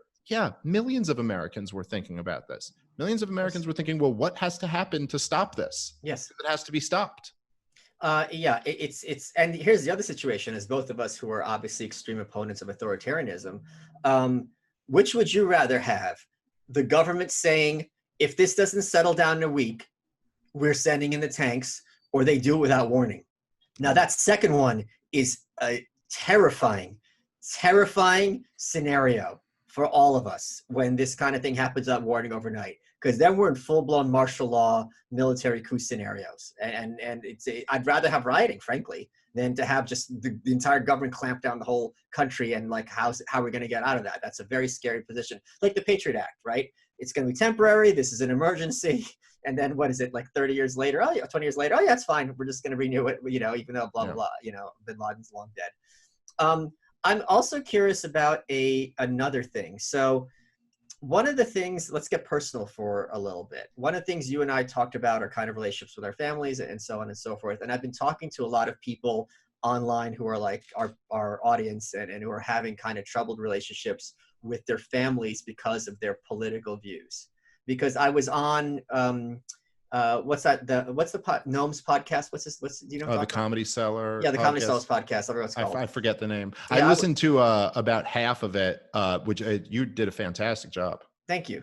millions of Americans were thinking about this. Millions of Americans were thinking, well, what has to happen to stop this? Yes, it has to be stopped. It's and here's the other situation, as both of us who are obviously extreme opponents of authoritarianism, which would you rather have? The government saying, if this doesn't settle down in a week, we're sending in the tanks, or they do it without warning. Now that second one is a terrifying scenario for all of us when this kind of thing happens without warning overnight. Because then we're in full-blown martial law, military coup scenarios, and I'd rather have rioting, frankly, than to have just the entire government clamp down the whole country and like how are we going to get out of that? That's a very scary position. Like the Patriot Act, right? it's going to be temporary. This is an emergency. And then what is it, like 30 years later? Oh, yeah, 20 years later. Oh, yeah, it's fine. We're just going to renew it, you know, even though blah, blah, blah, you know, bin Laden's long dead. I'm also curious about another thing. So one of the things, let's get personal for a little bit. One of the things you and I talked about are kind of relationships with our families and so on and so forth. And I've been talking to a lot of people online who are like our audience and who are having kind of troubled relationships with their families because of their political views. Because I was on, what's the Gnomes podcast? Do you know? The Comedy Cellar. Yeah, the Comedy podcast. Sellers podcast. I don't know what it's called. I forget the name. Yeah, I listened to about half of it, which you did a fantastic job. Thank you.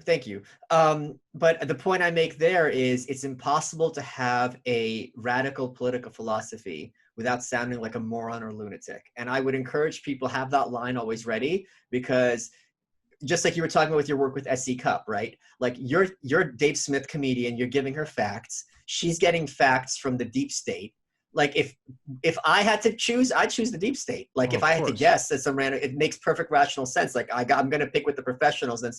But the point I make there is it's impossible to have a radical political philosophy without sounding like a moron or lunatic. And I would encourage people have that line always ready, because just like you were talking about with your work with SC Cup, right? Like you're Dave Smith comedian, you're giving her facts. She's getting facts from the deep state. Like if I had to choose, I'd choose the deep state. Like if I had to guess at some random, it makes perfect rational sense. Like I'm going to pick with the professionals than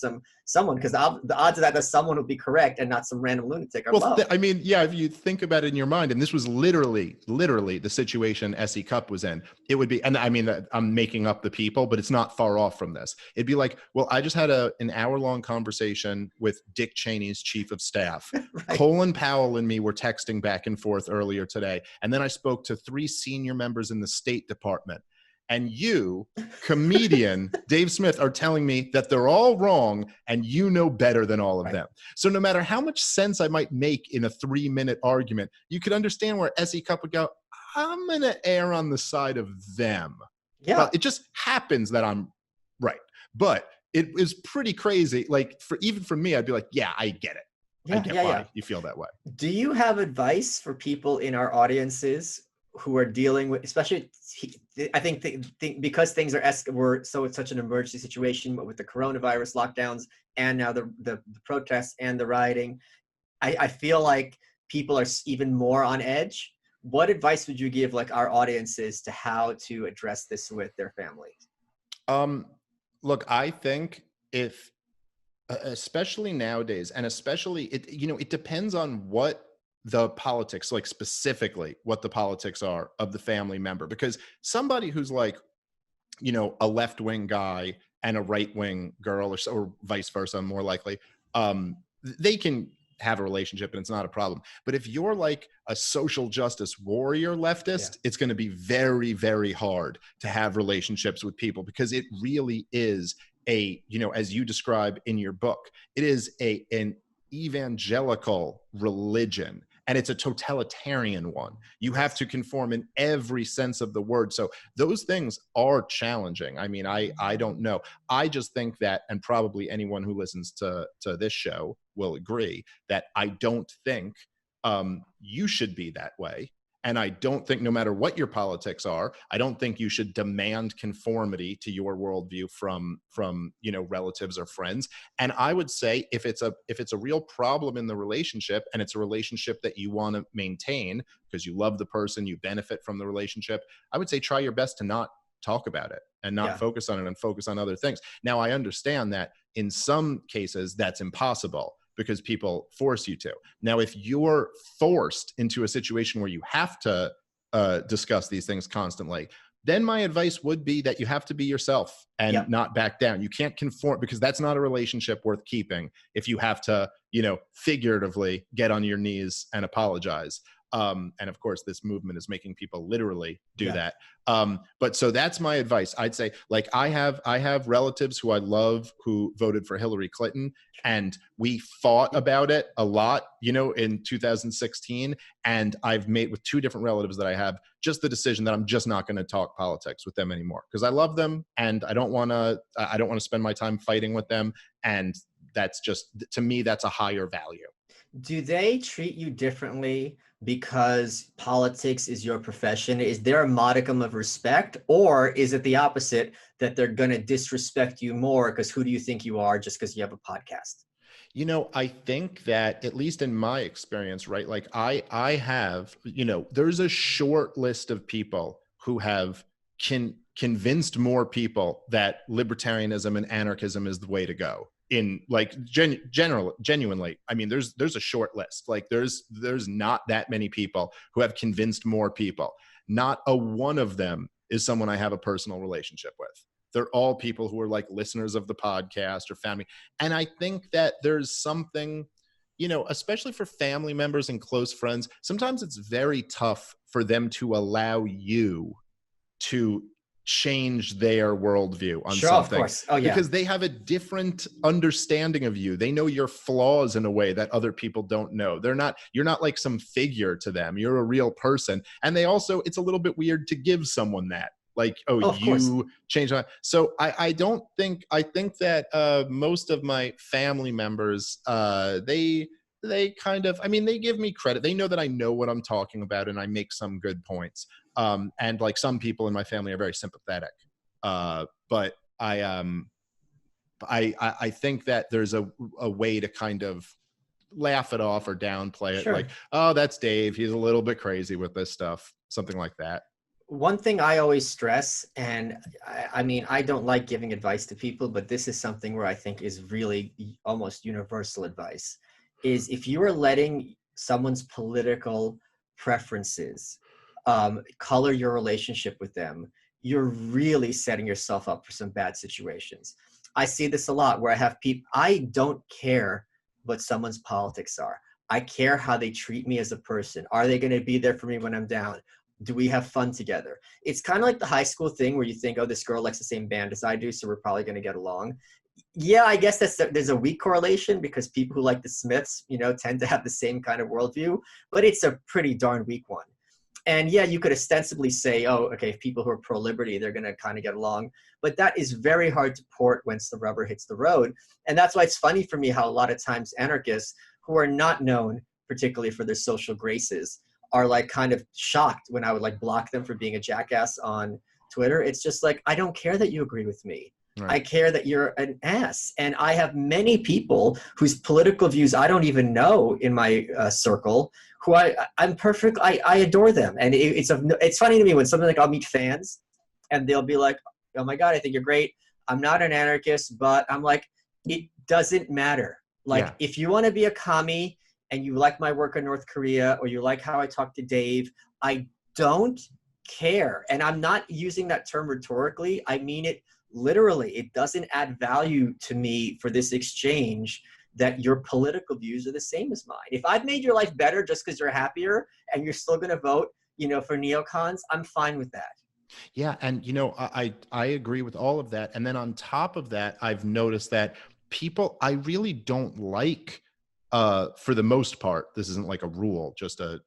someone, because the odds of that someone would be correct and not some random lunatic are low. I mean, yeah, if you think about it in your mind, and this was literally the situation SE Cup was in, it would be, and I mean, I'm making up the people, but it's not far off from this. It'd be like, well, I just had an hour-long conversation with Dick Cheney's chief of staff. Right. Colin Powell and me were texting back and forth earlier today, and then I spoke to 3 senior members in the State Department. And you, comedian Dave Smith, are telling me that they're all wrong and you know better than all of them. So no matter how much sense I might make in a 3-minute argument, you could understand where SE Cup would go, I'm going to err on the side of them. Yeah. Well, it just happens that I'm right. But it is pretty crazy. Like even for me, I'd be like, yeah, I get it. I get why you feel that way. Do you have advice for people in our audiences who are dealing with, especially, I think because things were such an emergency situation with the coronavirus lockdowns and now the protests and the rioting, I feel like people are even more on edge. What advice would you give like our audiences to how to address this with their families? Look, I think especially nowadays, and especially it depends on what the politics, like specifically what the politics are of the family member, because somebody who's like, a left-wing guy and a right-wing girl, or vice versa, more likely, they can have a relationship and it's not a problem. But if you're like a social justice warrior leftist, it's going to be very, very hard to have relationships with people, because it really is as you describe in your book, it is an evangelical religion, and it's a totalitarian one. You have to conform in every sense of the word. So those things are challenging. I mean, I don't know. I just think that, and probably anyone who listens to this show will agree, that I don't think you should be that way. And I don't think, no matter what your politics are, I don't think you should demand conformity to your worldview from relatives or friends. And I would say if it's a real problem in the relationship, and it's a relationship that you want to maintain because you love the person, you benefit from the relationship, I would say try your best to not talk about it and not focus on it, and focus on other things. Now, I understand that in some cases that's impossible, because people force you to. Now, if you're forced into a situation where you have to discuss these things constantly, then my advice would be that you have to be yourself and not back down. You can't conform, because that's not a relationship worth keeping if you have to, figuratively get on your knees and apologize. And of course, this movement is making people literally do that. But so that's my advice. I'd say, like, I have relatives who I love who voted for Hillary Clinton, and we fought about it a lot, in 2016. And I've made with 2 different relatives that I have just the decision that I'm just not going to talk politics with them anymore, because I love them and I don't want to spend my time fighting with them. And that's just, to me, that's a higher value. Do they treat you differently because politics is your profession? Is there a modicum of respect, or is it the opposite, that they're going to disrespect you more because who do you think you are just because you have a podcast? I think that, at least in my experience, right, like I have, there's a short list of people who have convinced more people that libertarianism and anarchism is the way to go in like genuinely. I mean, there's a short list. Like there's not that many people who have convinced more people. Not a one of them is someone I have a personal relationship with. They're all people who are like listeners of the podcast or family. And I think that there's something, you know, especially for family members and close friends, sometimes it's very tough for them to allow you to change their worldview on Sure, of something. course. Oh, yeah. Because they have a different understanding of you. They know your flaws in a way that other people don't know. You're not like some figure to them. You're a real person. And they also, it's a little bit weird to give someone that. Like, oh, of course. you changed my. So I think that most of my family members, they kind of, I mean, they give me credit. They know that I know what I'm talking about and I make some good points. And like some people in my family are very sympathetic. But I think that there's a way to kind of laugh it off or downplay it. Sure. Like, oh, that's Dave. He's a little bit crazy with this stuff. Something like that. One thing I always stress, and I mean, I don't like giving advice to people, but this is something where I think is really almost universal advice, is if you are letting someone's political preferences color your relationship with them, you're really setting yourself up for some bad situations. I see this a lot where I have people, I don't care what someone's politics are. I care how they treat me as a person. Are they going to be there for me when I'm down? Do we have fun together? It's kind of like the high school thing where you think, oh, this girl likes the same band as I do, so we're probably going to get along. Yeah, I guess there's a weak correlation because people who like the Smiths, you know, tend to have the same kind of worldview, but it's a pretty darn weak one. And yeah, you could ostensibly say, oh, okay, if people who are pro-liberty, they're going to kind of get along. But that is very hard to port once the rubber hits the road. And that's why it's funny for me how a lot of times anarchists who are not known particularly for their social graces are like kind of shocked when I would like block them for being a jackass on Twitter. It's just like, I don't care that you agree with me. Right. I care that you're an ass. And I have many people whose political views I don't even know in my circle who I'm perfect. I adore them. And it's funny to me when something like I'll meet fans and they'll be like, oh my God, I think you're great. I'm not an anarchist, but I'm like, it doesn't matter. Like if you want to be a commie and you like my work in North Korea or you like how I talk to Dave, I don't care. And I'm not using that term rhetorically. I mean it literally. It doesn't add value to me for this exchange that your political views are the same as mine. If I've made your life better just because you're happier and you're still going to vote, you know, for neocons, I'm fine with that. Yeah. And, you know, I agree with all of that. And then on top of that, I've noticed that people, I really don't like, for the most part, this isn't like a rule, just a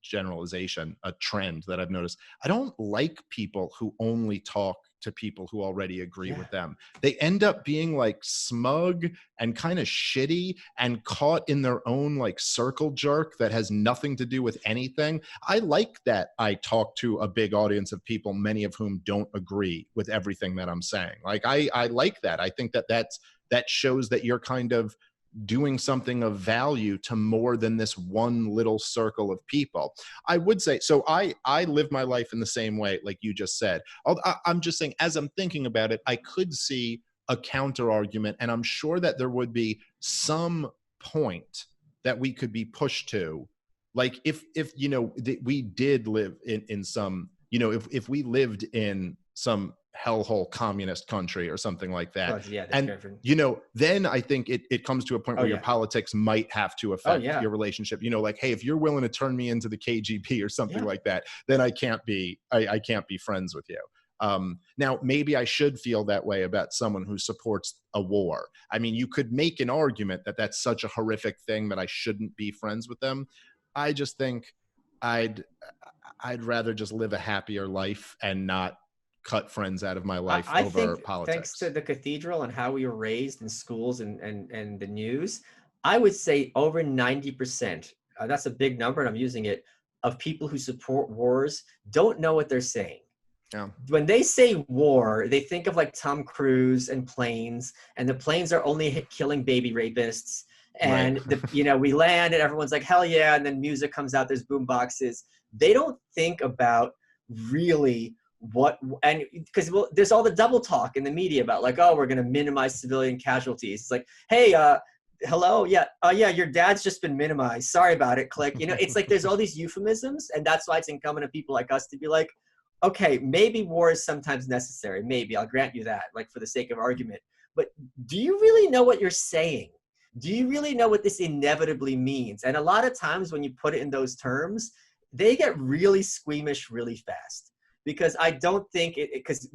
generalization, a trend that I've noticed. I don't like people who only talk to people who already agree with them. They end up being like smug and kind of shitty and caught in their own like circle jerk that has nothing to do with anything. I like that I talk to a big audience of people, many of whom don't agree with everything that I'm saying. Like I like that. I think that shows that you're kind of doing something of value to more than this one little circle of people. I would say, so I live my life in the same way, like you just said. I'm just saying, as I'm thinking about it, I could see a counter argument, and I'm sure that there would be some point that we could be pushed to. Like if you know, we did live in some, you know, if we lived in some hellhole communist country or something like that. And, you know, then I think it comes to a point where your politics might have to affect your relationship. You know, like, hey, if you're willing to turn me into the KGB or something like that, then I can't be friends with you. Now, maybe I should feel that way about someone who supports a war. I mean, you could make an argument that that's such a horrific thing that I shouldn't be friends with them. I just think I'd rather just live a happier life and not cut friends out of my life over politics. Thanks to the cathedral and how we were raised in schools and the news, I would say over 90%, that's a big number and I'm using it, of people who support wars don't know what they're saying. Yeah. When they say war, they think of like Tom Cruise and planes, and the planes are only killing baby rapists. And you know, we land and everyone's like, hell yeah. And then music comes out, there's boom boxes. They don't think about really and because there's all the double talk in the media about like, oh, we're going to minimize civilian casualties. It's like, hey, hello, yeah, yeah, your dad's just been minimized. Sorry about it. Click. It's like there's all these euphemisms, and that's why it's incumbent on people like us to be like, okay, maybe war is sometimes necessary. Maybe I'll grant you that, like for the sake of argument. But do you really know what you're saying? Do you really know what this inevitably means? And a lot of times when you put it in those terms, they get really squeamish really fast. Because I don't think because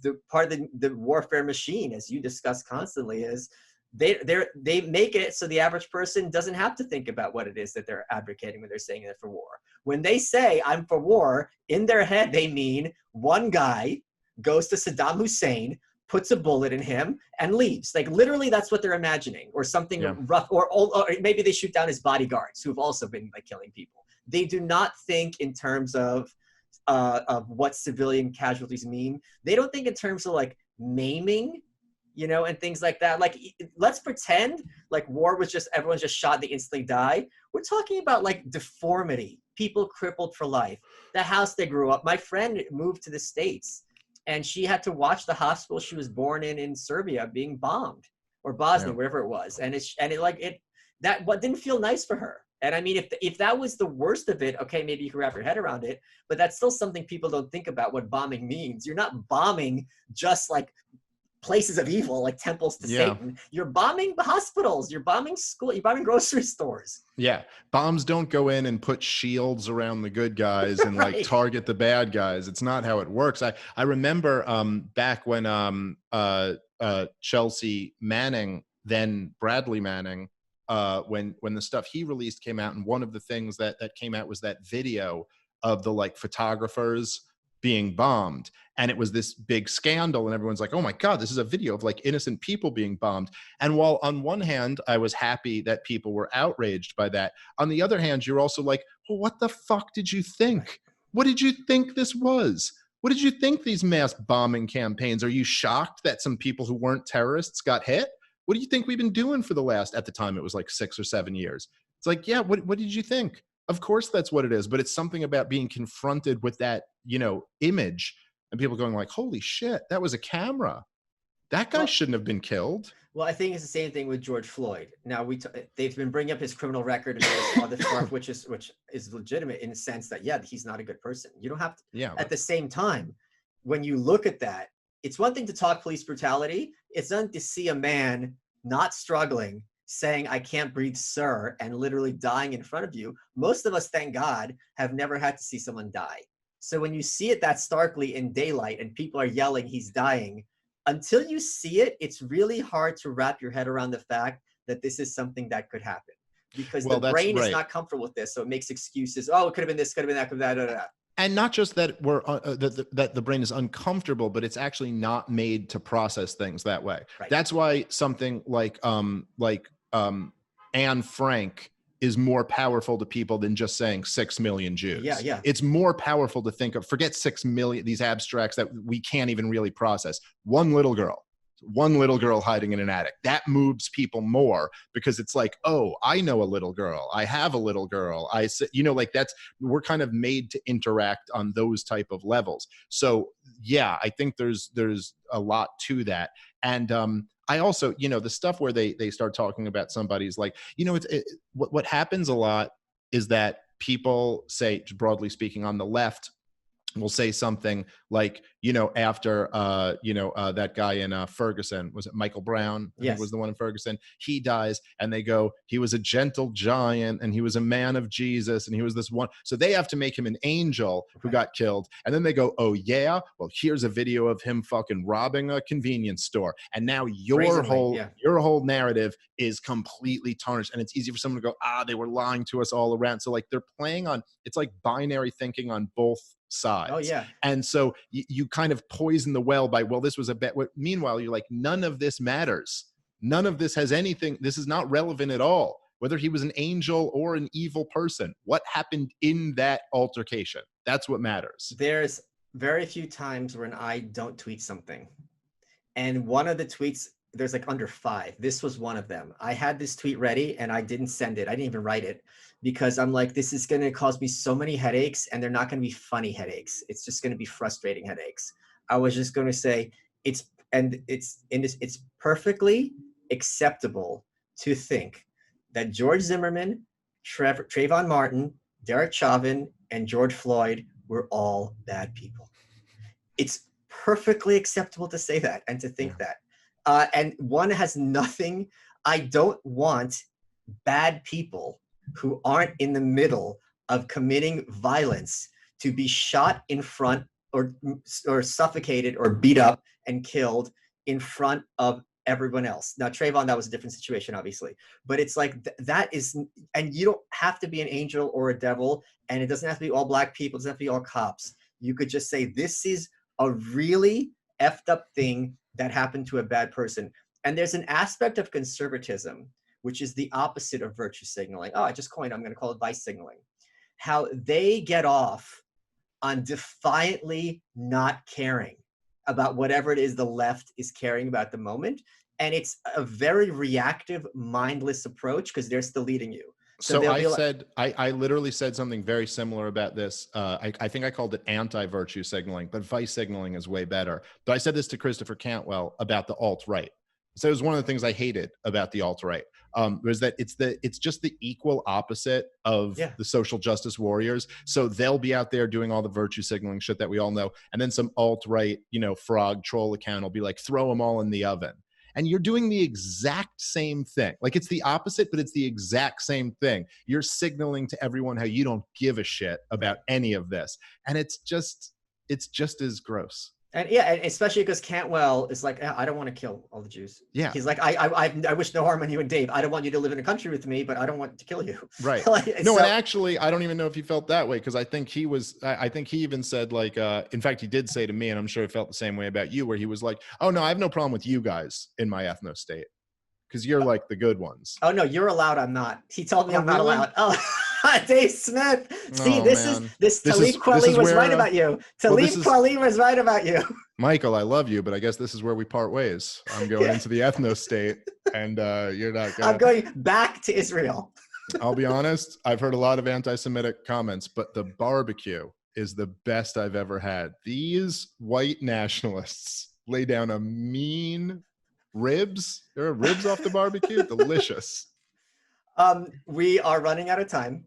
the part of the warfare machine, as you discuss constantly, is they make it so the average person doesn't have to think about what it is that they're advocating when they're saying they're for war. When they say I'm for war, in their head they mean one guy goes to Saddam Hussein, puts a bullet in him, and leaves. Like literally, that's what they're imagining, or something rough, or maybe they shoot down his bodyguards who've also been like killing people. They do not think in terms of what civilian casualties mean. They don't think in terms of like maiming, and things like that. Like, let's pretend like war was just everyone's just shot, they instantly die. We're talking about like deformity, people crippled for life, the house they grew up. My friend moved to the States, and she had to watch the hospital she was born in Serbia being bombed, or Bosnia, wherever it was, and that what didn't feel nice for her. And I mean, if that was the worst of it, okay, maybe you can wrap your head around it, but that's still something people don't think about what bombing means. You're not bombing just like places of evil, like temples to Satan. You're bombing hospitals, you're bombing school, you're bombing grocery stores. Yeah, bombs don't go in and put shields around the good guys and like target the bad guys. It's not how it works. I remember back when Chelsea Manning, then Bradley Manning, when the stuff he released came out, and one of the things that came out was that video of the like photographers being bombed, and it was this big scandal, and everyone's like, oh my god, this is a video of like innocent people being bombed. And while on one hand I was happy that people were outraged by that, on the other hand you're also like, well, what the fuck did you think? What did you think this was? What did you think these mass bombing campaigns? Are you shocked that some people who weren't terrorists got hit? What do you think we've been doing for the last, at the time it was like 6 or 7 years? It's like, yeah, what did you think? Of course that's what it is, but it's something about being confronted with that, image, and people going like, holy shit, that was a camera. That guy shouldn't have been killed. Well, I think it's the same thing with George Floyd. Now they've been bringing up his criminal record and all this stuff, which is legitimate in the sense that, yeah, he's not a good person. You don't have to. Yeah. At the same time, when you look at that, it's one thing to talk police brutality. It's not to see a man not struggling, saying, I can't breathe, sir, and literally dying in front of you. Most of us, thank God, have never had to see someone die. So when you see it that starkly in daylight and people are yelling, he's dying, until you see it, it's really hard to wrap your head around the fact that this is something that could happen. Because the brain is not comfortable with this, so it makes excuses. Oh, it could have been this, could have been that, could have been that. And not just that that the brain is uncomfortable, but it's actually not made to process things that way. Right. That's why something like Anne Frank is more powerful to people than just saying 6 million Jews. Yeah. It's more powerful to think of, forget 6 million, these abstracts that we can't even really process. One little girl hiding in an attic. That moves people more, because it's like, oh, I know a little girl. I have a little girl. We're kind of made to interact on those type of levels. So yeah, I think there's a lot to that. And I also, the stuff where they start talking about somebody's like, what happens a lot is that people say, broadly speaking, on the left, will say something like, after, that guy in Ferguson, was it Michael Brown? I think was the one in Ferguson. He dies, and they go, he was a gentle giant, and he was a man of Jesus, and he was this one. So they have to make him an angel who got killed. And then they go, oh yeah, well, here's a video of him fucking robbing a convenience store. And now your whole narrative is completely tarnished. And it's easy for someone to go, they were lying to us all around. So like they're playing on, it's like binary thinking on both sides. Oh yeah. And so you kind of poison the well by, well, this was a bet. Meanwhile, you're like, none of this matters. None of this has anything. This is not relevant at all. Whether he was an angel or an evil person, what happened in that altercation? That's what matters. There's very few times when I don't tweet something. And one of the tweets there's like under 5. This was one of them. I had this tweet ready and I didn't send it. I didn't even write it because I'm like, this is going to cause me so many headaches, and they're not going to be funny headaches. It's just going to be frustrating headaches. I was just going to say it's perfectly acceptable to think that George Zimmerman, Trayvon Martin, Derek Chauvin, and George Floyd were all bad people. It's perfectly acceptable to say that and to think that. And one has nothing. I don't want bad people who aren't in the middle of committing violence to be shot in front or suffocated or beat up and killed in front of everyone else. Now, Trayvon, that was a different situation, obviously. But it's like that is, and you don't have to be an angel or a devil, and it doesn't have to be all black people. It doesn't have to be all cops. You could just say, this is a really effed up thing that happened to a bad person. And there's an aspect of conservatism, which is the opposite of virtue signaling. Oh, I just coined, I'm going to call it vice signaling. How they get off on defiantly not caring about whatever it is the left is caring about at the moment. And it's a very reactive, mindless approach because they're still leading you. So I literally said something very similar about this. I think I called it anti-virtue signaling, but vice signaling is way better. But I said this to Christopher Cantwell about the alt-right. So it was one of the things I hated about the alt-right, was that it's just the equal opposite of the social justice warriors. So they'll be out there doing all the virtue signaling shit that we all know. And then some alt-right, frog troll account will be like, throw them all in the oven. And you're doing the exact same thing. Like, it's the opposite, but it's the exact same thing. You're signaling to everyone how you don't give a shit about any of this. And it's just as gross. And and especially because Cantwell is like, I don't want to kill all the Jews. Yeah. He's like, I wish no harm on you and Dave. I don't want you to live in a country with me, but I don't want to kill you. Right. And actually, I don't even know if he felt that way, because I think he even said, like, in fact, he did say to me, and I'm sure he felt the same way about you, where he was like, oh no, I have no problem with you guys in my ethno state, because you're like the good ones. Oh no, you're allowed. I'm not. He told me I'm not allowed. Oh, Dave Smith. See, this Talib Kweli was right about you. Talib Kweli was right about you. Michael, I love you, but I guess this is where we part ways. I'm going into the ethno state, and you're not going. I'm going back to Israel. I'll be honest, I've heard a lot of anti-Semitic comments, but the barbecue is the best I've ever had. These white nationalists lay down a mean ribs. There are ribs off the barbecue. Delicious. We are running out of time.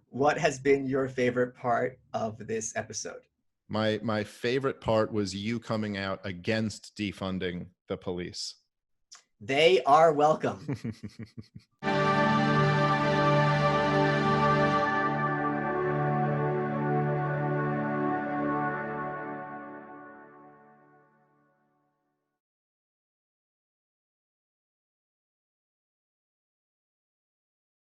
What has been your favorite part of this episode? My favorite part was you coming out against defunding the police. They are welcome.